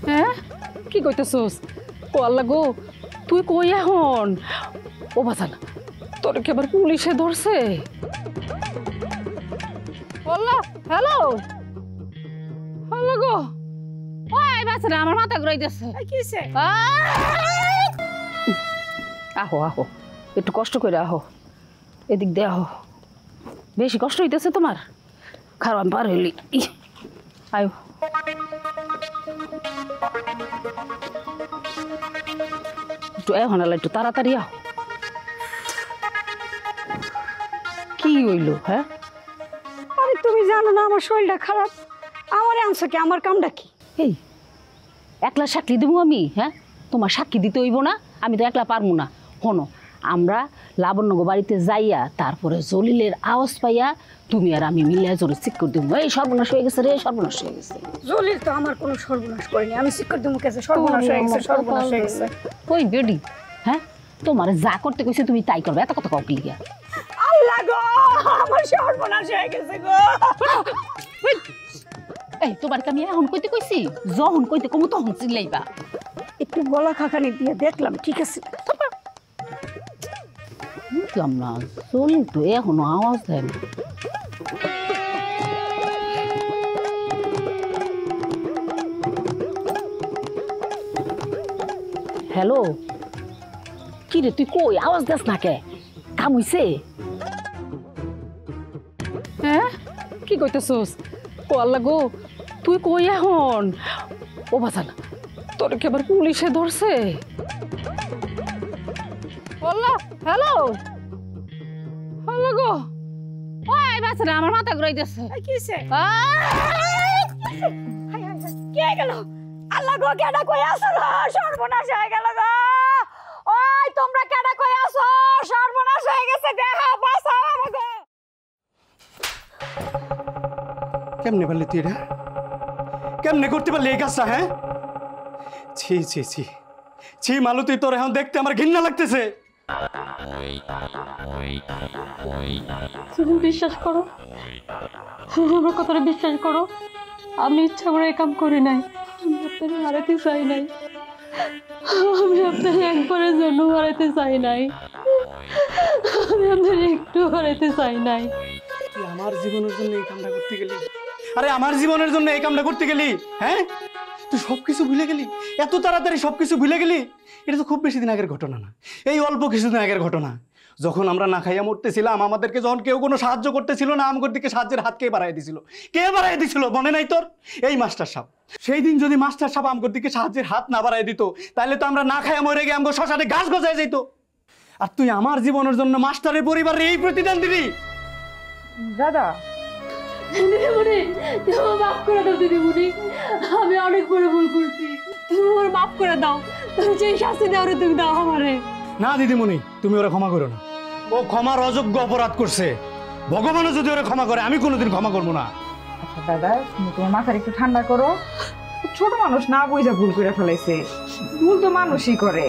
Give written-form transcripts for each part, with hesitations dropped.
হ্যাঁ কি কইতেছস? ও আল্লাহ গো, তুই কই এখন? ও বাঁচান, তোর কি আবার পুলিশে ধরছে? আল্লাহ, হ্যালো আল্লাহ গো, ওই বাঁচান, আমার মাথা ঘুরাইতেছে। কি হইছে? আহো আহো, একটু কষ্ট করে আহো, এদিক দিয়ে আহো। বেশি কষ্ট হইতেছে তোমার? খারাপ পার হইলি, আয়ো। একটু এখন একটু তাড়াতাড়ি আহো। কি হইলো? হ্যাঁ আরে তুমি জানো না আমার শরীরটা খারাপ, আমার আনছো কি? আমার কামটা কি? এই একলা সাক্ষী দেবো আমি? হ্যাঁ, তোমার সাক্ষী দিতে হইব না, আমি তো একলা পারবো না। শোনো, আমরা লাবণ্যগো বাড়িতে যাইয়া তারপরে জলিলের আওয়াজ পাইয়া তুমি আর আমি মিলিয়া জোরে চিক করে দেবো। এই সর্বনাশ হয়ে গেছে রে, সর্বনাশ হয়ে গেছে। জলিল তো আমার কোনো সর্বনাশ করেনি, আমি চিক করে দেবো কেছে? সর্বনাশ হয়ে গেছে, সর্বনাশ হয়ে গেছে। ওই বেডি, হ্যাঁ তোমার যা করতে কইছে তুমি তাই করবে, এত কথা কাউ লিগা? আল্লাহ গো, আমার সর্বনাশ হয়ে গেছে গো। এই তোমার কি আমি এখন কইতে কইছি? যখন কইতে কমু তখন চিল্লাইবা। একটু গলা খাখানি দিয়ে দেখলাম, ঠিক আছে। বুঝলাম না, জলিল তো এখনো আওয়াজ দেয় না। হ্যালো, কি রে তুই কই? আওয়াজ দেস না কে? কাম হইছে? হ্যাঁ কি কইতেছস? ও আল্লাহ গো, তুই কই এখন? ও বাঁচান, তোর কি আবার পুলিশে ধরছে? আল্লাহ, হ্যালো আল্লাহ গো, ওই বাঁচান, আমার মাথা ঘুরাইতেছে। কি হইছে? কে গেল? আল্লাহ গো, কেডা কই আছো গো? সর্বনাশ হয়ে গেল গো। ওই তোমরা কেডা কই আছো? সর্বনাশ হয়ে গেছে, দেখো, বাঁচাও আমাকে। কেমনে পারলি তুই এটা? কেমনে করতে পারলি এই কাজটা? হ্যাঁ, ছি ছি ছি ছি মালতী, তোর এখন দেখতে আমার ঘৃণা লাগতেছে। তুমি বিশ্বাস করো, আমার কথাটা বিশ্বাস করো, আমি ইচ্ছা করে এই কাম করি নাই। আমি আপনাকে হারাতে চাই নাই, আমি আপনাকে একবারের জন্য হারাতে চাই নাই, আমি আপনাকে একটু হারাতে চাই নাই। তুই আমার জীবনের জন্য এই কামটা করতে গেলি? আরে আমার জীবনের জন্য এই কামটা করতে গেলি? হ্যাঁ, তুই সবকিছু ভুলে গেলি, এত তাড়াতাড়ি সবকিছু ভুলে গেলি? এটা তো খুব বেশি দিন আগের ঘটনা না, এই অল্প কিছুদিন আগের ঘটনা। যখন আমরা না খাইয়া মরতেছিলাম, আমাদেরকে যখন কেউ কোনো সাহায্য করতেছিল না, আমাদের দিকে সাহায্যের হাত কে বাড়াই দিছিল? কে বাড়াই দিছিল মনে নাই তোর? এই মাস্টার সাহেব। সেই দিন যদি মাস্টার সাহেব আমাদের দিকে সাহায্যের হাত না বাড়াই দিত, তাহলে তো আমরা না খাইয়া মরে গিয়ে আমাকে শ্মশানে ঘাস গজায় যেত। আর তুই আমার জীবনের জন্য মাস্টারের পরিবারের এই প্রতিদান দিবি? দাদা, দিদিমণি, তুমি আমার মাফ করে দাও দিদিমণি, আমি অনেক বড় ভুল করছি, তুমি আমার মাফ করে দাও, তুমি যে শাস্তি দাও তুমি দাও আমারে। না দিদিমণি, তুমি ওরা ক্ষমা করো না, ও ক্ষমার অযোগ্য অপরাধ করছে। ভগবানও যদি ওরা ক্ষমা করে, আমি কোনোদিন ক্ষমা করবো না। আচ্ছা দাদা, তুমি তোমার মাথার একটু ঠান্ডা করো। ছোট মানুষ না বুঝা ভুল করে ফেলাইছে, ভুল তো মানুষই করে।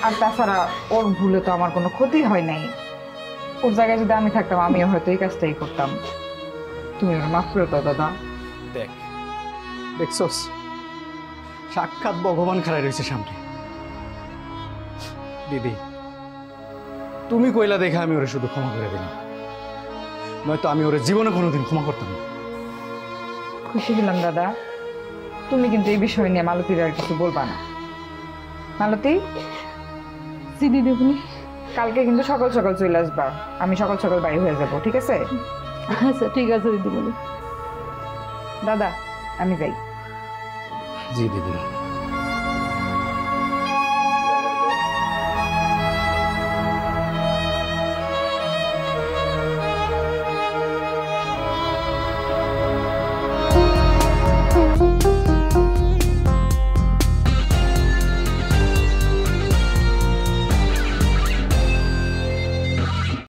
আর তাছাড়া ওর ভুলে তো আমার কোনো ক্ষতি হয় নাই। ওর জায়গায় যদি আমি থাকতাম, আমিও হয়তো এই কাজটাই করতাম। তুমি ওর মাফ করে দাও দাদা। দেখ, দেখছস, সাক্ষাৎ ভগবান খাড়াই রয়েছে সামনে। দিদি, তুমি কইলা দেখে আমি ওরে শুধু ক্ষমা করে দিলাম, নয়তো আমি ওরে জীবনে কোনোদিন ক্ষমা করতাম না। খুশি হলাম দাদা। তুমি কিন্তু এই বিষয় নিয়ে মালতীর আর কিছু বলবা না। মালতী, জি দিদিমণি। কালকে কিন্তু সকাল সকাল চলে আসবা, আমি সকাল সকাল বাড়ি হয়ে যাব, ঠিক আছে? আচ্ছা ঠিক আছে দিদিমণি। দাদা, আমি যাই। জি দিদি।